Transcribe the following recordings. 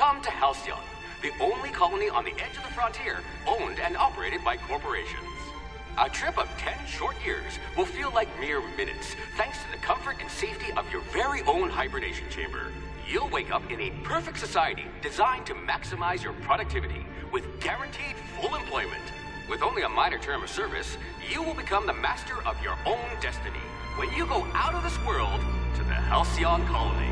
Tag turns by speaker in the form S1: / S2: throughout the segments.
S1: Come to Halcyon, the only colony on the edge of the frontier, owned and operated by corporations. A trip of 10 short years will feel like mere minutes, thanks to the comfort and safety of your very own hibernation chamber. You'll wake up in a perfect society designed to maximize your productivity with guaranteed full employment. With only a minor term of service, you will become the master of your own destiny when you go out of this world to the Halcyon colony.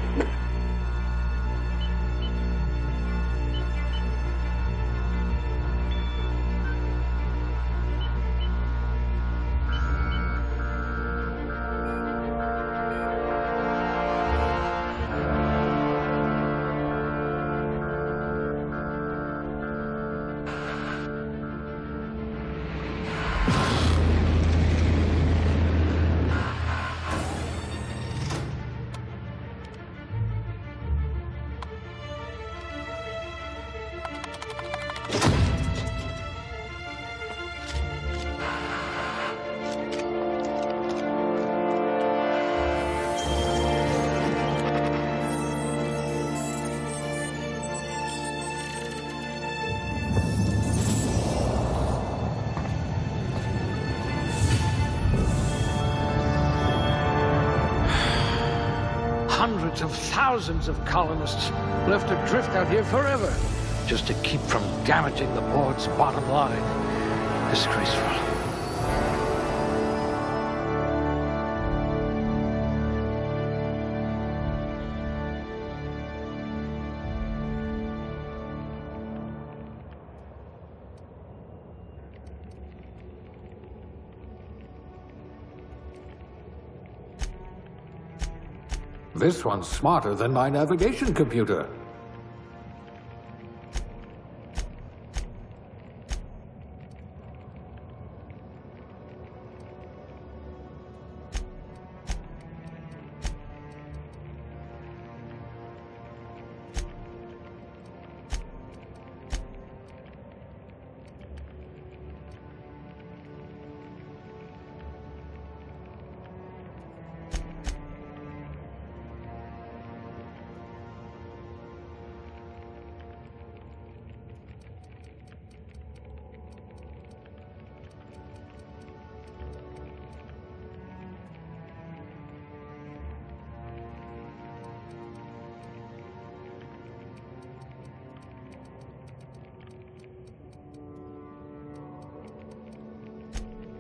S2: Hundreds of thousands of colonists left adrift out here forever, just to keep from damaging the board's bottom line. Disgraceful.
S3: This one's smarter than my navigation computer.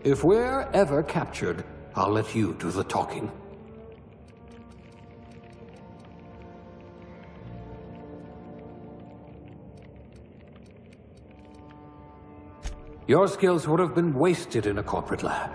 S3: If we're ever captured, I'll let you do the talking. Your skills would have been wasted in a corporate lab.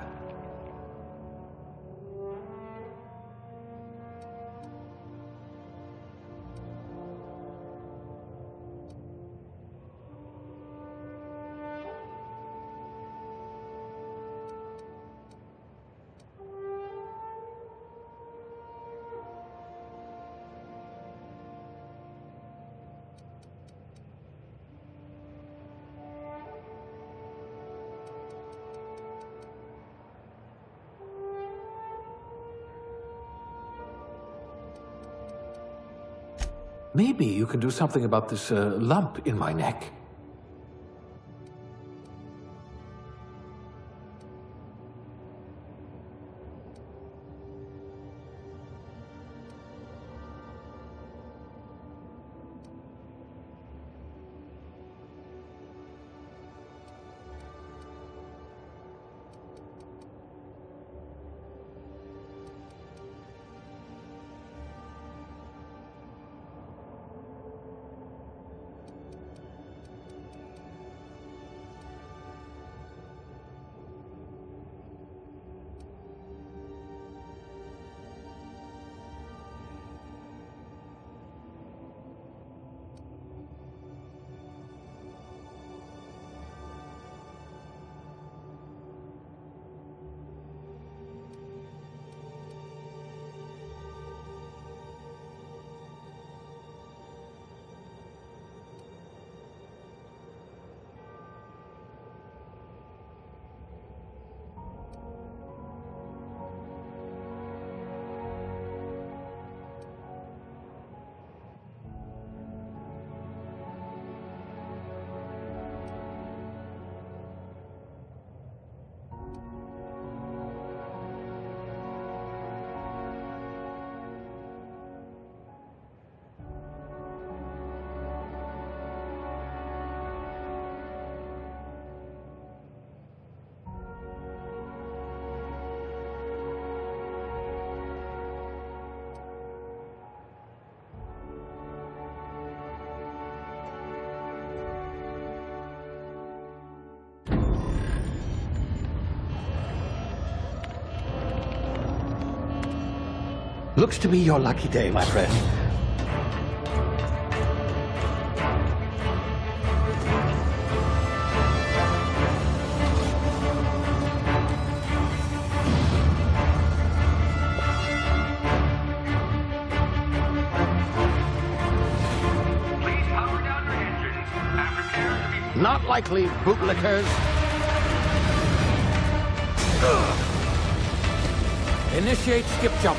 S3: Maybe you can do something about this lump in my neck.
S2: Looks to be your lucky day, my friend.
S1: Please power down your engines and prepare to be...
S2: Not likely, bootlickers.
S3: Initiate skip jump.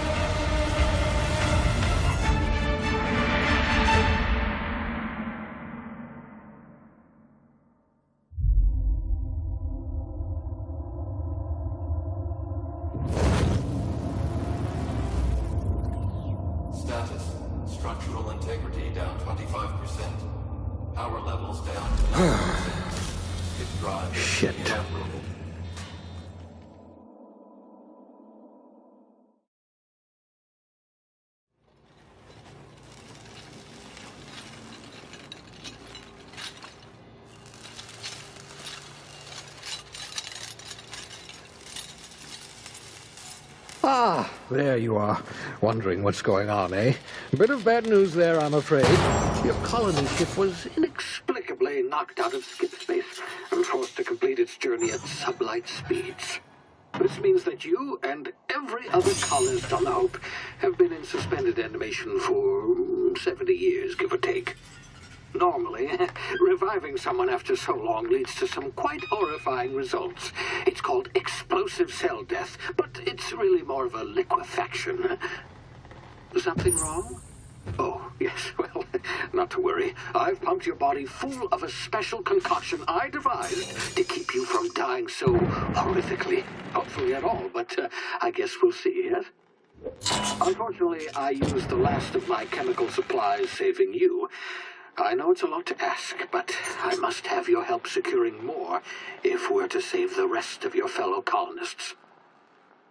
S4: Status. Structural integrity down 25%. Power levels down to 90%. Its drive is
S2: Shit.
S4: inoperable.
S2: Ah, there you are. Wondering what's going on, eh? Bit of bad news there, I'm afraid. Your colony ship was inexplicably knocked out of skip space and forced to complete its journey at sublight speeds. This means that you and every other colonist on the Hope have been in suspended animation for 70 years, give or take. Normally, reviving someone after so long leads to some quite horrifying results. It's called explosive cell death, but it's really more of a liquefaction. Something wrong? Oh, yes, well, not to worry. I've pumped your body full of a special concoction I devised to keep you from dying so horrifically. Hopefully at all, but I guess we'll see, yes? Unfortunately, I used the last of my chemical supplies saving you. I know it's a lot to ask, but I must have your help securing more if we're to save the rest of your fellow colonists.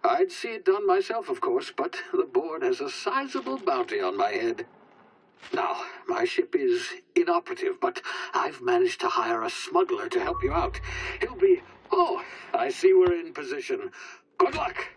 S2: I'd see it done myself, of course, but the board has a sizable bounty on my head. Now, my ship is inoperative, but I've managed to hire a smuggler to help you out. He'll be... Oh, I see we're in position. Good luck!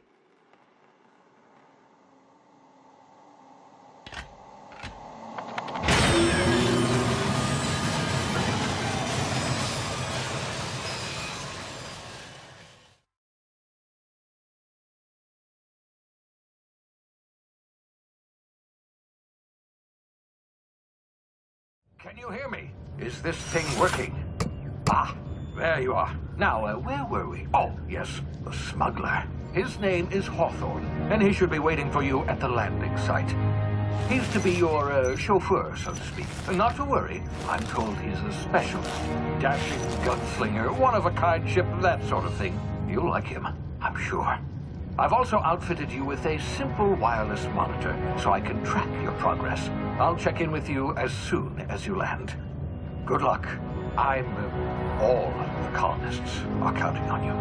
S2: Can you hear me? Is this thing working? Ah, there you are. Now, where were we? Oh, yes, the smuggler. His name is Hawthorne, and he should be waiting for you at the landing site. He's to be your chauffeur, so to speak. Not to worry, I'm told he's a specialist. Dashing gunslinger, one-of-a-kind ship, that sort of thing. You'll like him, I'm sure. I've also outfitted you with a simple wireless monitor, so I can track your progress. I'll check in with you as soon as you land. Good luck. All of the colonists are counting on you.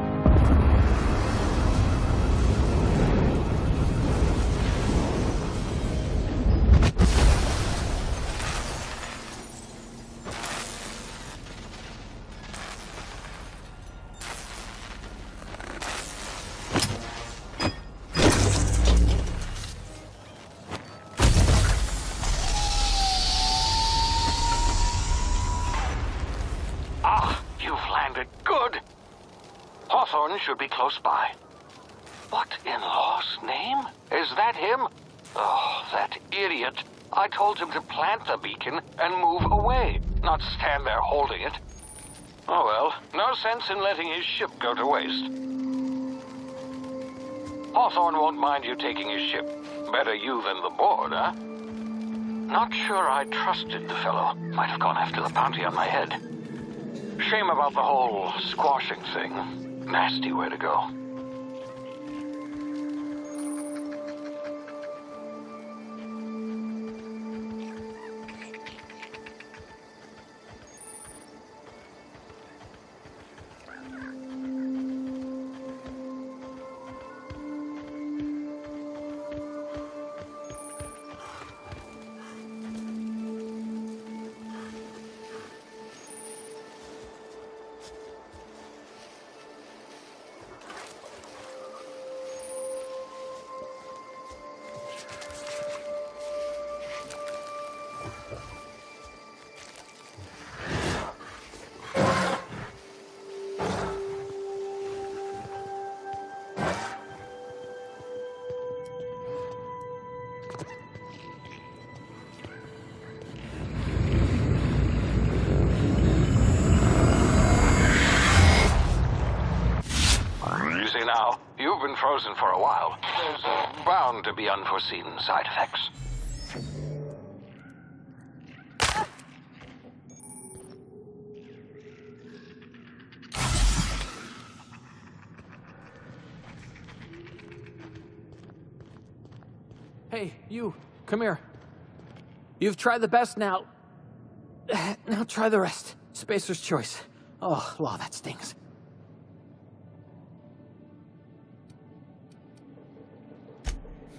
S5: Hawthorne should be close by. What in law's name? Is that him? Oh, that idiot. I told him to plant the beacon and move away, not stand there holding it. Oh well, no sense in letting his ship go to waste. Hawthorne won't mind you taking his ship. Better you than the board, huh? Not sure I trusted the fellow. Might have gone after the bounty on my head. Shame about the whole squashing thing. Nasty way to go. You've been frozen for a while. There's bound to be unforeseen side effects.
S6: Hey, you, come here. You've tried the best now. Now try the rest. Spacer's choice. Oh, law, that stings.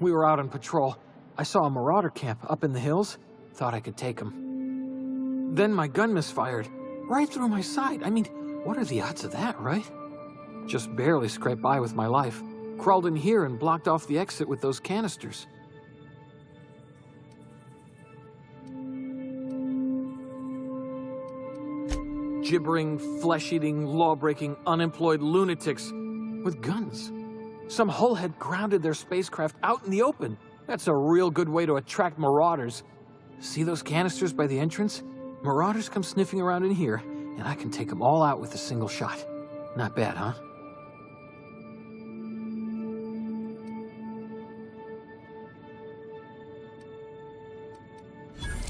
S6: We were out on patrol. I saw a marauder camp up in the hills. Thought I could take him. Then my gun misfired. Right through my side. I mean, what are the odds of that, right? Just barely scraped by with my life. Crawled in here and blocked off the exit with those canisters. Gibbering, flesh-eating, law-breaking, unemployed lunatics with guns. Some hullhead grounded their spacecraft out in the open. That's a real good way to attract marauders. See those canisters by the entrance? Marauders come sniffing around in here, and I can take them all out with a single shot. Not bad, huh?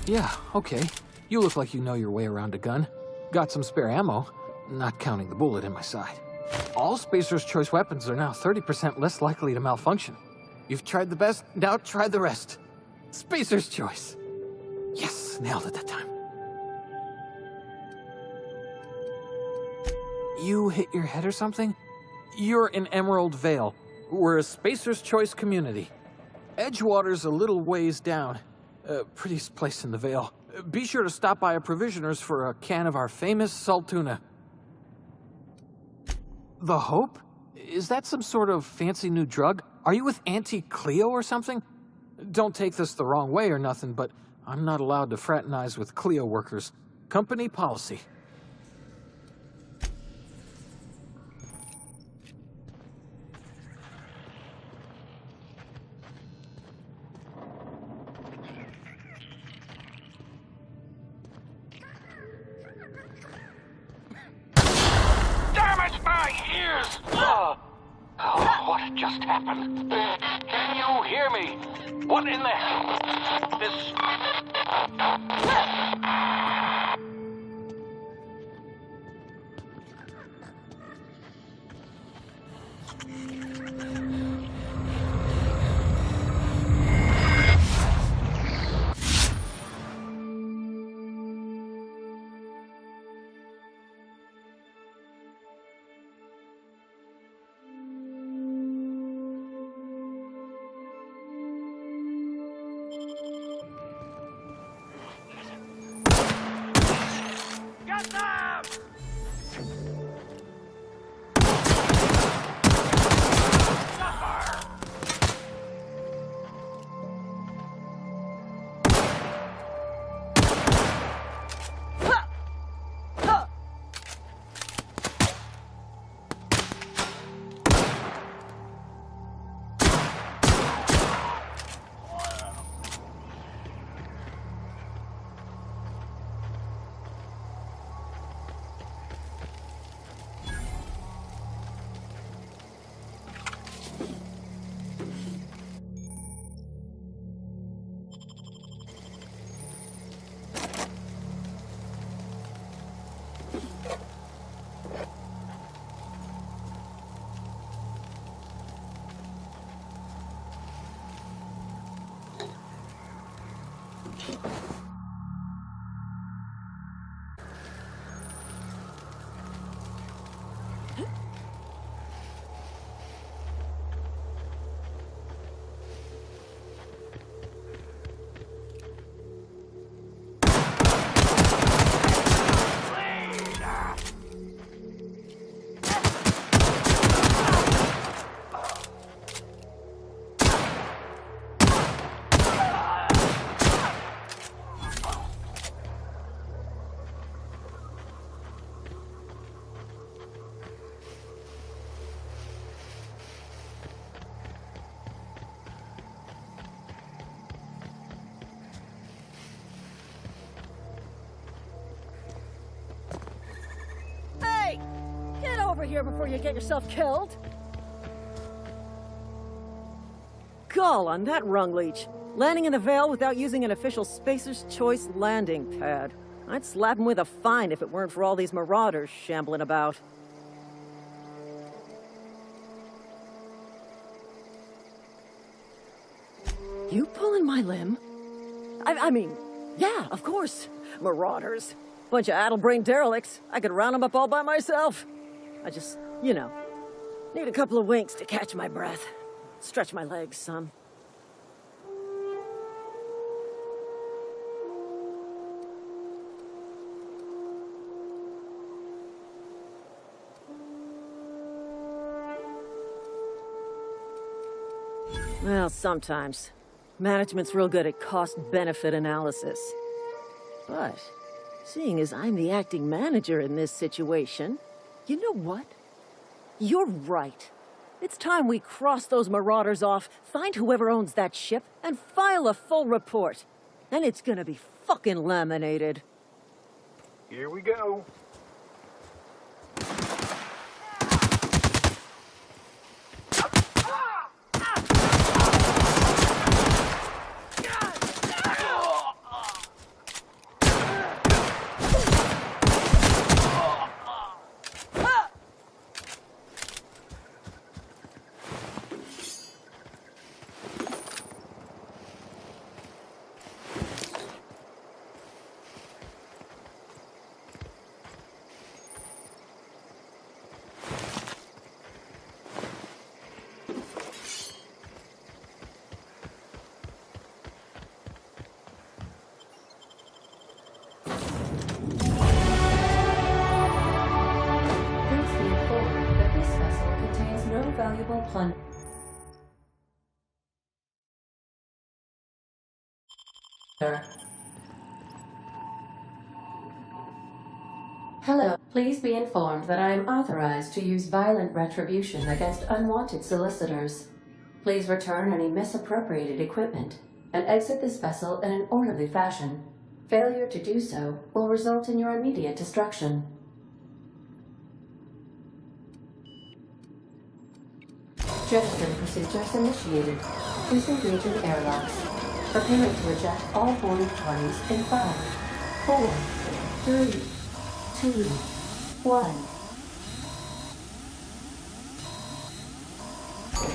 S6: Yeah, okay. You look like you know your way around a gun. Got some spare ammo, not counting the bullet in my side. All Spacer's Choice weapons are now 30% less likely to malfunction. You've tried the best, now try the rest. Spacer's Choice. Yes, nailed it that time. You hit your head or something? You're in Emerald Vale. We're a Spacer's Choice community. Edgewater's a little ways down. Prettiest place in the Vale. Be sure to stop by a provisioner's for a can of our famous salt tuna. The Hope? Is that some sort of fancy new drug? Are you with Auntie Cleo or something? Don't take this the wrong way or nothing, but I'm not allowed to fraternize with Cleo workers. Company policy.
S5: What just happened? Can you hear me? What in the hell? This...
S7: Get over here before you get yourself killed. stall on that rung leech. Landing in the Vale without using an official Spacer's Choice landing pad. I'd slap him with a fine if it weren't for all these marauders shambling about. You pulling my limb? I mean, yeah, of course. Marauders. Bunch of addle-brained derelicts. I could round them up all by myself. I just, you know, need a couple of winks to catch my breath. Stretch my legs some. Well, sometimes. Management's real good at cost-benefit analysis. But, seeing as I'm the acting manager in this situation, you know what? You're right. It's time we cross those marauders off, find whoever owns that ship, and file a full report. And it's gonna be fucking laminated.
S2: Here we go.
S8: Valuable plunder. Hello. Please be informed that I am authorized to use violent retribution against unwanted solicitors. Please return any misappropriated equipment and exit this vessel in an orderly fashion. Failure to do so will result in your immediate destruction. Jettison procedures initiated. Disengaging airlocks. Preparing to eject all boarding parties in 5, 4, 3, 2,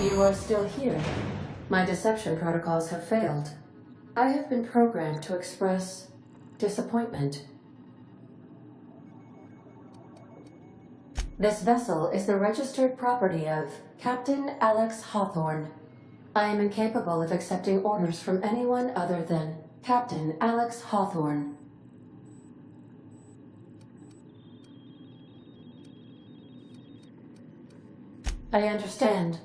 S8: 1. You are still here. My deception protocols have failed. I have been programmed to express disappointment. This vessel is the registered property of Captain Alex Hawthorne. I am incapable of accepting orders from anyone other than Captain Alex Hawthorne. I understand.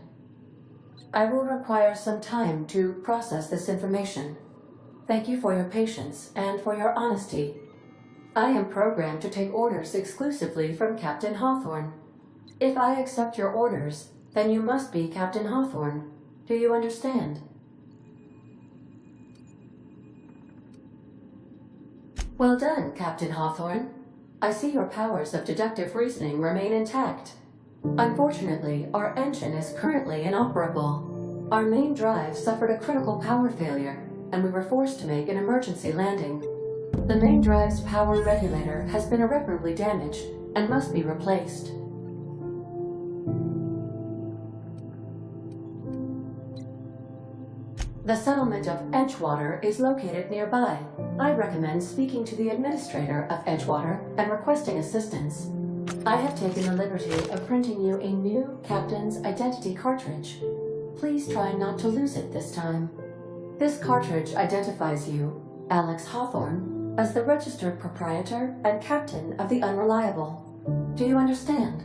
S8: I will require some time to process this information. Thank you for your patience and for your honesty. I am programmed to take orders exclusively from Captain Hawthorne. If I accept your orders, then you must be Captain Hawthorne. Do you understand? Well done, Captain Hawthorne. I see your powers of deductive reasoning remain intact. Unfortunately, our engine is currently inoperable. Our main drive suffered a critical power failure, and we were forced to make an emergency landing. The main drive's power regulator has been irreparably damaged and must be replaced. The settlement of Edgewater is located nearby. I recommend speaking to the administrator of Edgewater and requesting assistance. I have taken the liberty of printing you a new Captain's Identity cartridge. Please try not to lose it this time. This cartridge identifies you, Alex Hawthorne, as the registered proprietor and captain of the Unreliable. Do you understand?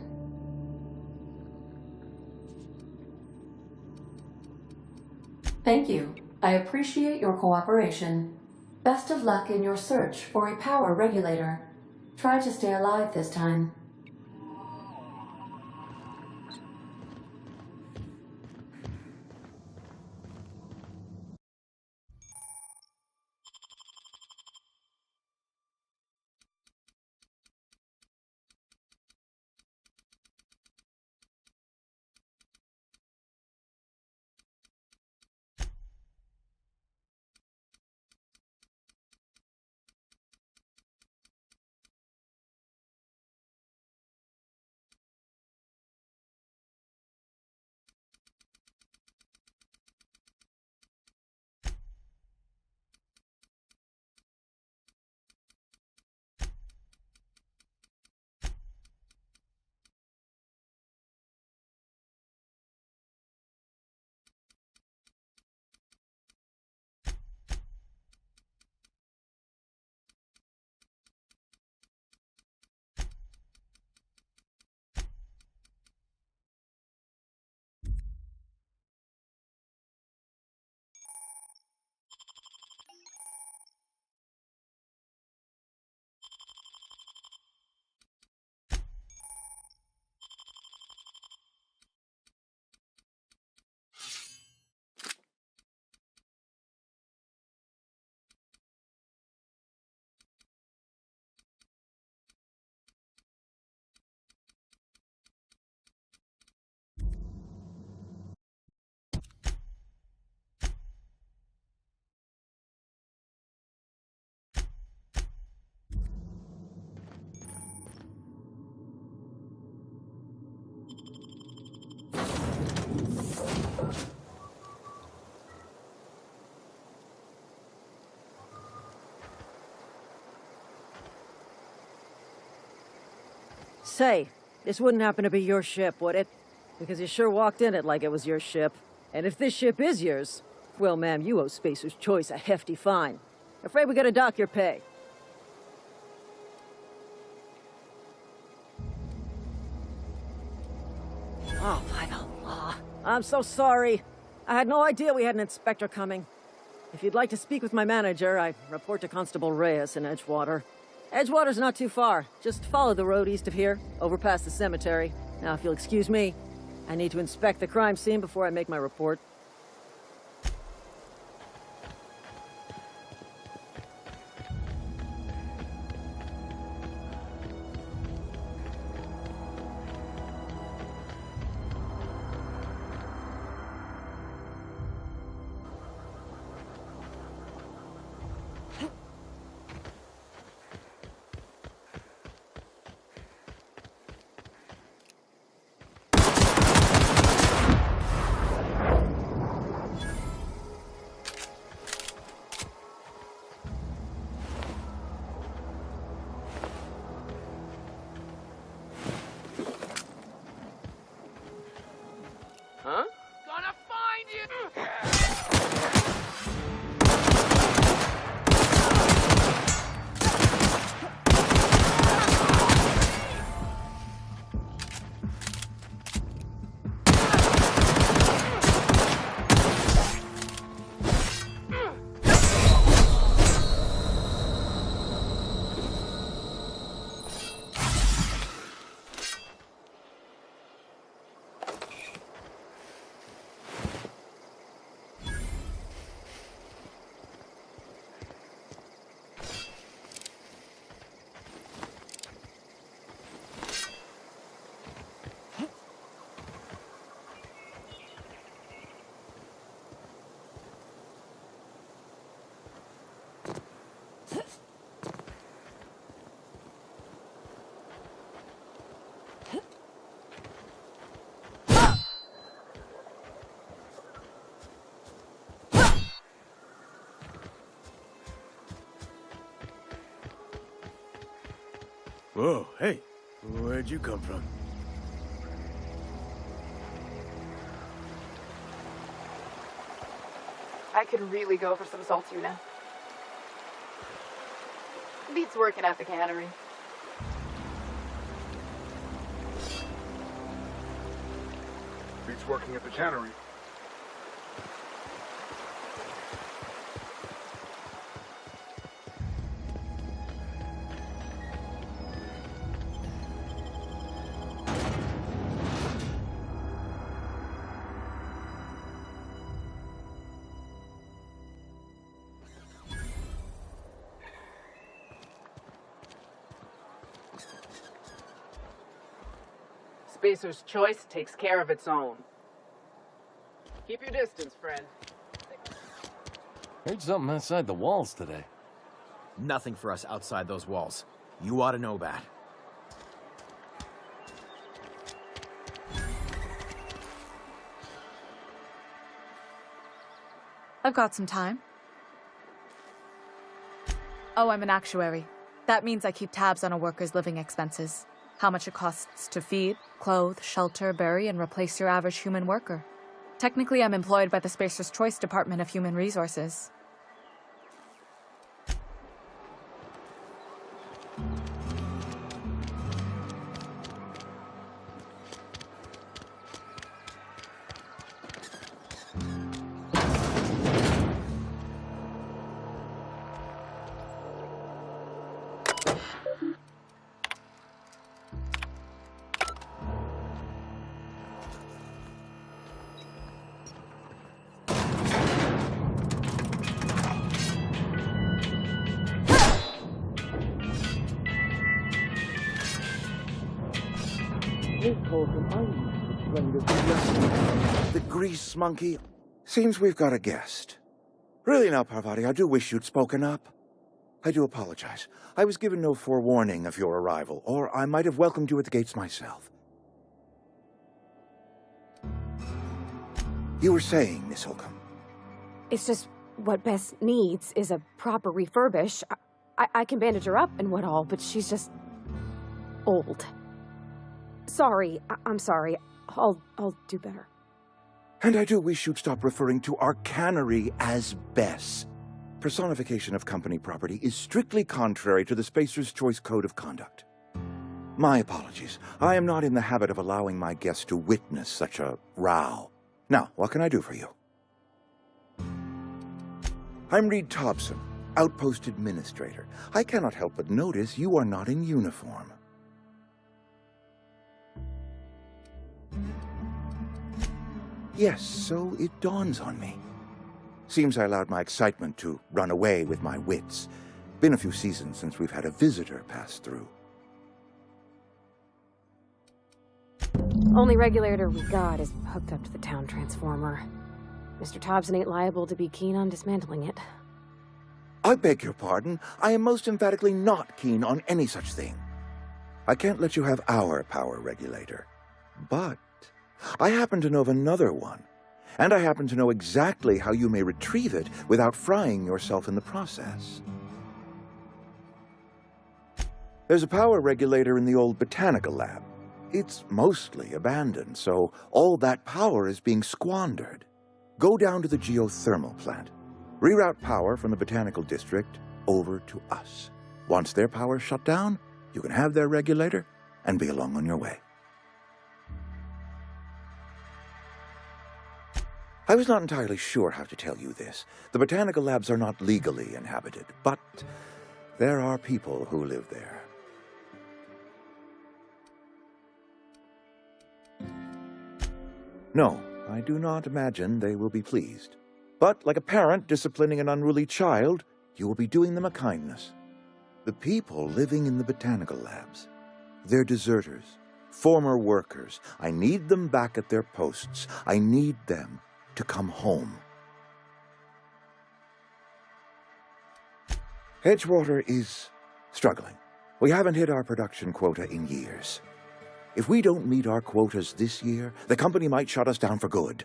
S8: Thank you. I appreciate your cooperation. Best of luck in your search for a power regulator. Try to stay alive this time.
S7: Say, this wouldn't happen to be your ship, would it? Because you sure walked in it like it was your ship. And if this ship is yours, well, ma'am, you owe Spacer's Choice a hefty fine. Afraid we gotta dock your pay. Oh, by the law. I'm so sorry. I had no idea we had an inspector coming. If you'd like to speak with my manager, I report to Constable Reyes in Edgewater. Edgewater's not too far. Just follow the road east of here, over past the cemetery. Now, if you'll excuse me, I need to inspect the crime scene before I make my report.
S6: Huh?
S5: Gonna find you!
S9: Whoa, hey, where'd you come from?
S10: I could really go for some salt tuna. Beats working at the cannery.
S9: Beats working at the cannery.
S10: Spacer's Choice takes care of its own. Keep your distance, friend.
S11: Heard something outside the walls today.
S12: Nothing for us outside those walls. You ought to know that.
S13: I've got some time. Oh, I'm an actuary. That means I keep tabs on a worker's living expenses. How much it costs to feed, clothe, shelter, bury, and replace your average human worker. Technically, I'm employed by the Spacer's Choice Department of Human Resources.
S14: The grease monkey. Seems we've got a guest. Really now, Parvati, I do wish you'd spoken up. I do apologize. I was given no forewarning of your arrival, or I might have welcomed you at the gates myself. You were saying, Miss Holcomb.
S15: It's just what Bess needs is a proper refurbish. I can bandage her up and what all, but she's just old. Sorry. I'm sorry. I'll do better.
S14: And I do wish you'd stop referring to our cannery as Bess. Personification of company property is strictly contrary to the Spacer's Choice Code of Conduct. My apologies. I am not in the habit of allowing my guests to witness such a row. Now, what can I do for you? I'm Reed Thompson, Outpost Administrator. I cannot help but notice you are not in uniform. Yes, so it dawns on me. Seems I allowed my excitement to run away with my wits. Been a few seasons since we've had a visitor pass through.
S15: Only regulator we got is hooked up to the town transformer. Mr. Thompson ain't liable to be keen on dismantling it.
S14: I beg your pardon. I am most emphatically not keen on any such thing. I can't let you have our power regulator. But I happen to know of another one. And I happen to know exactly how you may retrieve it without frying yourself in the process. There's a power regulator in the old botanical lab. It's mostly abandoned, so all that power is being squandered. Go down to the geothermal plant. Reroute power from the botanical district over to us. Once their power's shut down, you can have their regulator and be along on your way. I was not entirely sure how to tell you this. The botanical labs are not legally inhabited, but there are people who live there. No, I do not imagine they will be pleased. But like a parent disciplining an unruly child, you will be doing them a kindness. The people living in the botanical labs, they're deserters, former workers. I need them back at their posts. I need them to come home. Edgewater is struggling. We haven't hit our production quota in years. If we don't meet our quotas this year, the company might shut us down for good.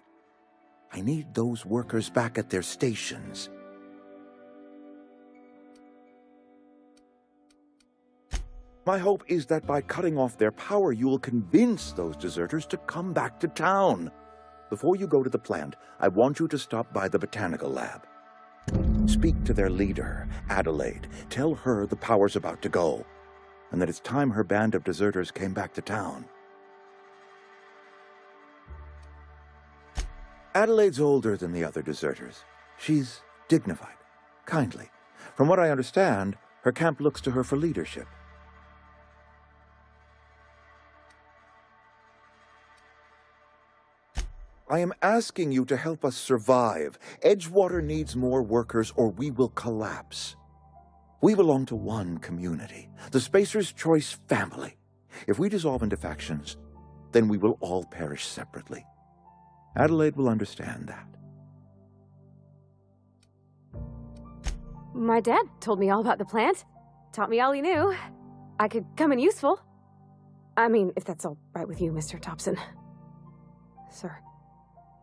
S14: I need those workers back at their stations. My hope is that by cutting off their power, you will convince those deserters to come back to town. Before you go to the plant, I want you to stop by the botanical lab. Speak to their leader, Adelaide. Tell her the power's about to go, and that it's time her band of deserters came back to town. Adelaide's older than the other deserters. She's dignified, kindly. From what I understand, her camp looks to her for leadership. I am asking you to help us survive. Edgewater needs more workers or we will collapse. We belong to one community, the Spacer's Choice family. If we dissolve into factions, then we will all perish separately. Adelaide will understand that.
S15: My dad told me all about the plant. Taught me all he knew. I could come in useful. I mean, if that's all right with you, Mr. Thompson. Sir.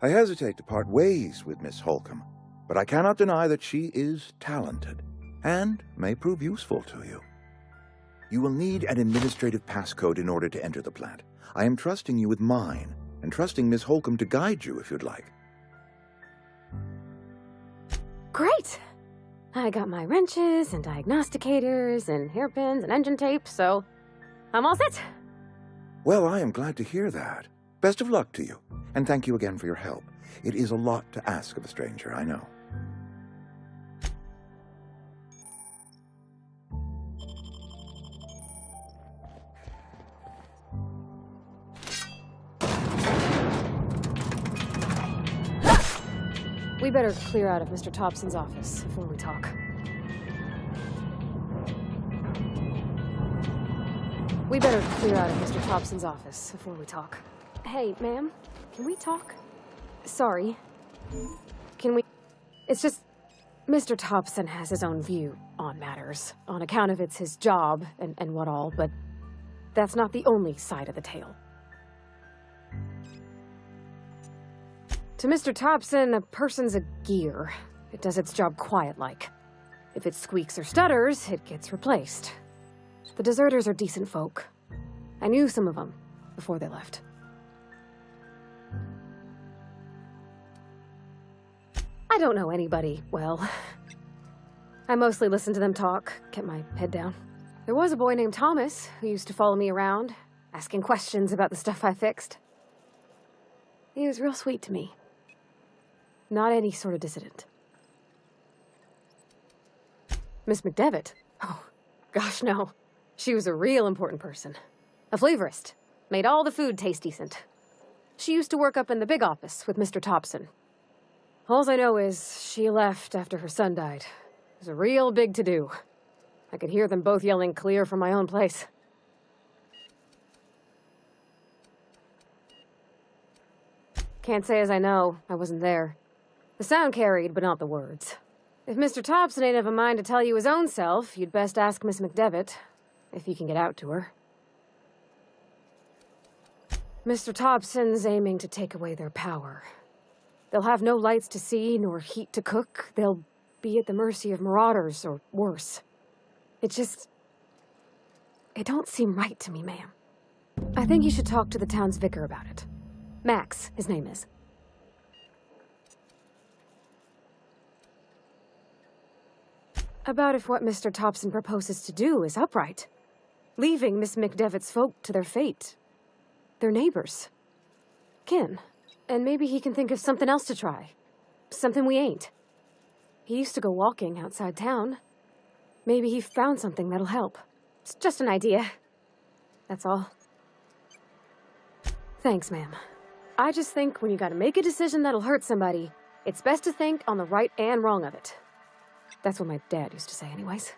S14: I hesitate to part ways with Miss Holcomb, but I cannot deny that she is talented and may prove useful to you. You will need an administrative passcode in order to enter the plant. I am trusting you with mine, and trusting Miss Holcomb to guide you if you'd like.
S15: Great! I got my wrenches and diagnosticators and hairpins and engine tape, so I'm all set.
S14: Well, I am glad to hear that. Best of luck to you, and thank you again for your help. It is a lot to ask of a stranger, I know.
S15: We better clear out of Mr. Thompson's office before we talk. We better clear out of Mr. Thompson's office before we talk. Hey, ma'am, can we talk? Sorry. Can we... It's just... Mr. Thompson has his own view on matters, on account of it's his job and what all, but that's not the only side of the tale. To Mr. Thompson, a person's a gear. It does its job quiet-like. If it squeaks or stutters, it gets replaced. The deserters are decent folk. I knew some of them before they left. I don't know anybody well. I mostly listened to them talk, kept my head down. There was a boy named Thomas who used to follow me around, asking questions about the stuff I fixed. He was real sweet to me. Not any sort of dissident. Miss McDevitt? Oh, gosh, no. She was a real important person. A flavorist. Made all the food taste decent. She used to work up in the big office with Mr. Thompson. All I know is she left after her son died. It was a real big to-do. I could hear them both yelling clear from my own place. Can't say as I know. I wasn't there. The sound carried, but not the words. If Mr. Thompson ain't of a mind to tell you his own self, you'd best ask Miss McDevitt, if you can get out to her. Mr. Thompson's aiming to take away their power. They'll have no lights to see, nor heat to cook. They'll be at the mercy of marauders, or worse. It don't seem right to me, ma'am. I think you should talk to the town's vicar about it. Max, his name is. About if what Mr. Thompson proposes to do is upright. Leaving Miss McDevitt's folk to their fate. Their neighbors. Kin. And maybe he can think of something else to try. Something we ain't. He used to go walking outside town. Maybe he found something that'll help. It's just an idea. That's all. Thanks, ma'am. I just think when you gotta make a decision that'll hurt somebody, it's best to think on the right and wrong of it. That's what my dad used to say anyways.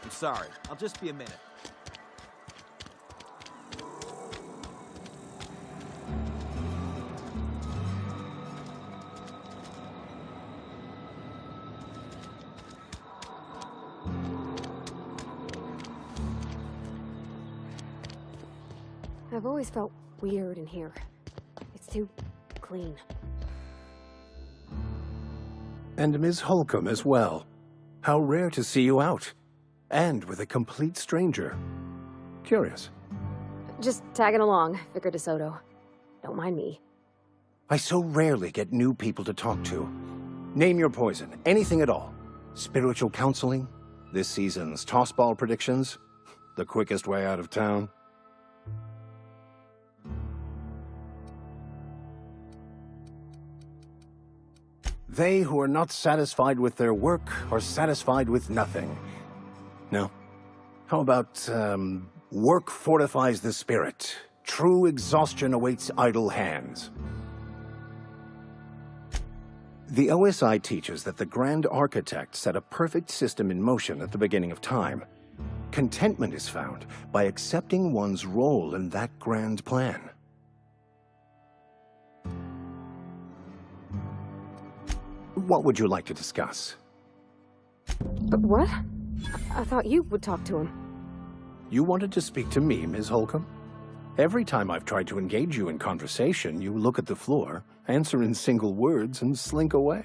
S12: I'm sorry. I'll just be a minute.
S15: I've always felt weird in here. It's too clean.
S2: And Ms. Holcomb as well. How rare to see you out. And with a complete stranger. Curious.
S15: Just tagging along, Vicar DeSoto. Don't mind me.
S2: I so rarely get new people to talk to. Name your poison, anything at all. Spiritual counseling, this season's tossball predictions, the quickest way out of town. They who are not satisfied with their work are satisfied with nothing. No? How about, work fortifies the spirit. True exhaustion awaits idle hands. The OSI teaches that the Grand Architect set a perfect system in motion at the beginning of time. Contentment is found by accepting one's role in that grand plan. What would you like to discuss?
S15: But what? I thought you would talk to him.
S2: You wanted to speak to me, Ms. Holcomb? Every time I've tried to engage you in conversation, you look at the floor, answer in single words, and slink away.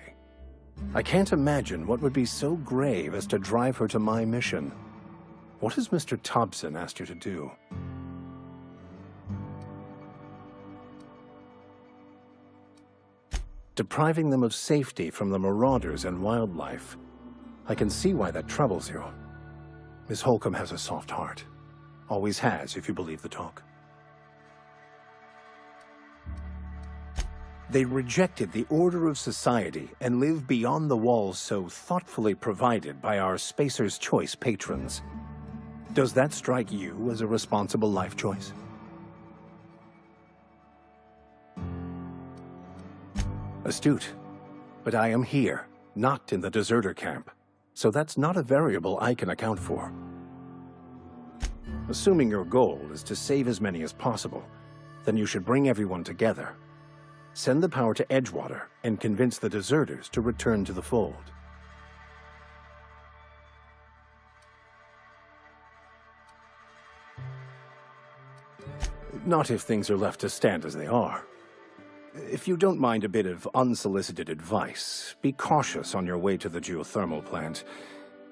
S2: I can't imagine what would be so grave as to drive her to my mission. What has Mr. Thompson asked you to do? Depriving them of safety from the marauders and wildlife. I can see why that troubles you. Miss Holcomb has a soft heart. Always has, if you believe the talk. They rejected the order of society and live beyond the walls so thoughtfully provided by our Spacer's Choice patrons. Does that strike you as a responsible life choice? Astute. But I am here, not in the deserter camp, so that's not a variable I can account for. Assuming your goal is to save as many as possible, then you should bring everyone together. Send the power to Edgewater and convince the deserters to return to the fold. Not if things are left to stand as they are.
S16: If you don't mind a bit of unsolicited advice, be cautious on your way to the geothermal plant.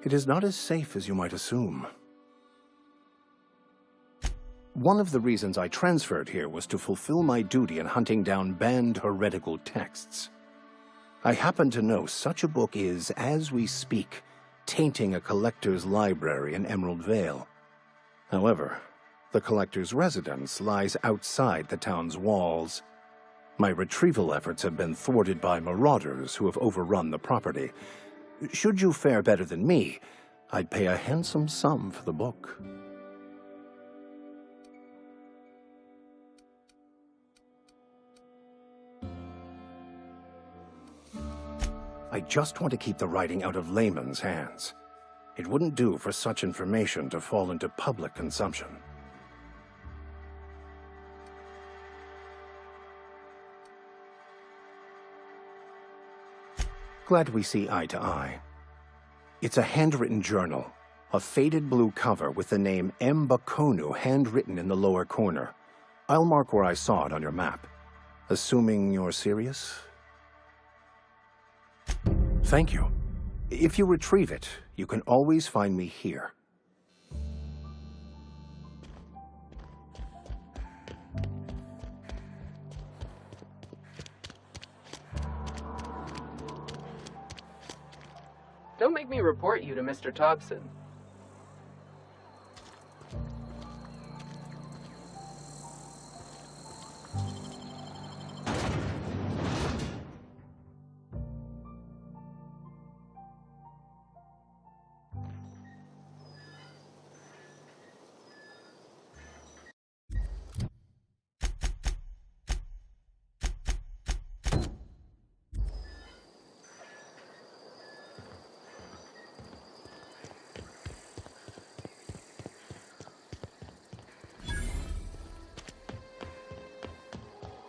S16: It is not as safe as you might assume. One of the reasons I transferred here was to fulfill my duty in hunting down banned heretical texts. I happen to know such a book is, as we speak, tainting a collector's library in Emerald Vale. However, the collector's residence lies outside the town's walls. My retrieval efforts have been thwarted by marauders who have overrun the property. Should you fare better than me, I'd pay a handsome sum for the book. I just want to keep the writing out of layman's hands. It wouldn't do for such information to fall into public consumption. Glad we see eye to eye. It's a handwritten journal, a faded blue cover with the name M. Bakonu handwritten in the lower corner. I'll mark where I saw it on your map. Assuming you're serious? Thank you. If you retrieve it, you can always find me here.
S10: Don't make me report you to Mr. Thompson.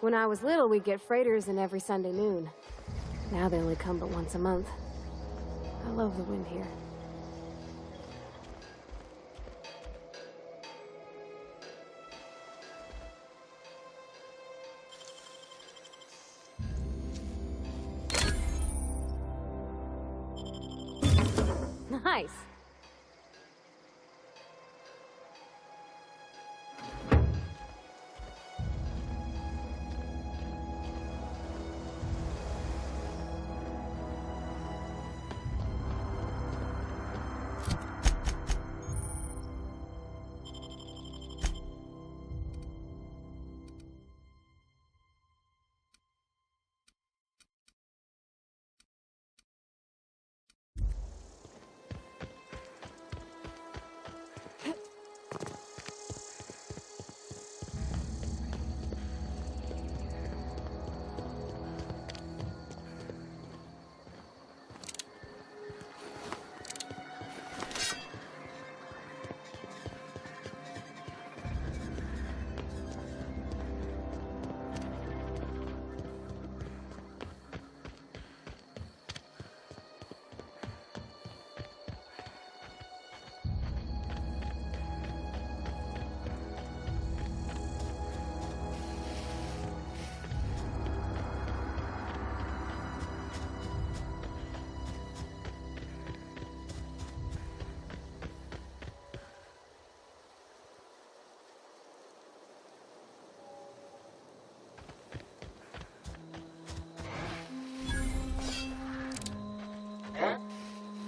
S15: When I was little, we'd get freighters in every Sunday noon. Now they only come but once a month. I love the wind here. Nice.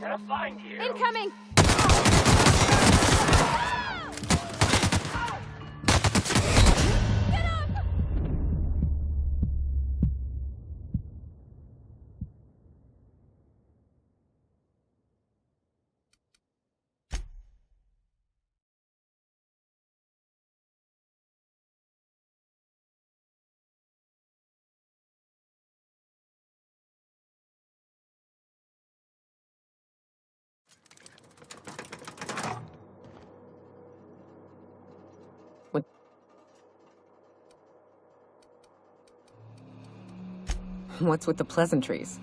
S5: Gonna find you.
S15: Incoming!
S17: What's with the pleasantries?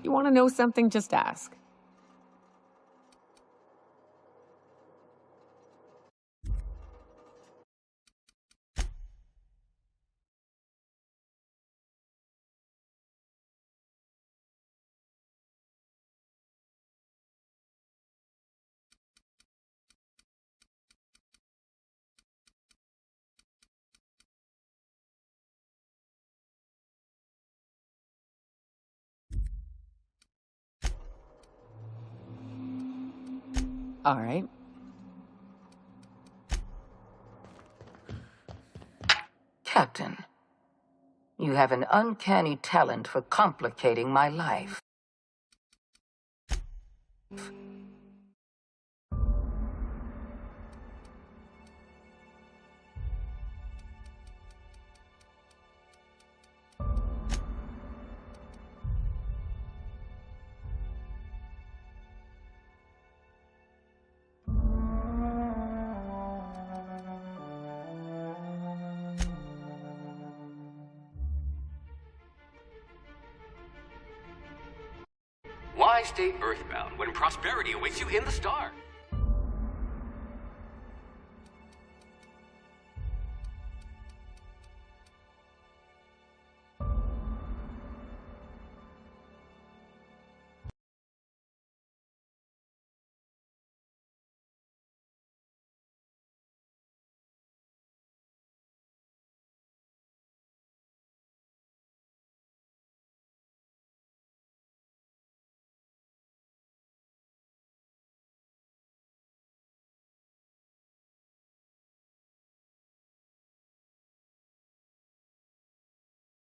S17: You want to know something? Just ask. All right.
S18: Captain, you have an uncanny talent for complicating my life.
S1: Why stay earthbound when prosperity awaits you in the stars?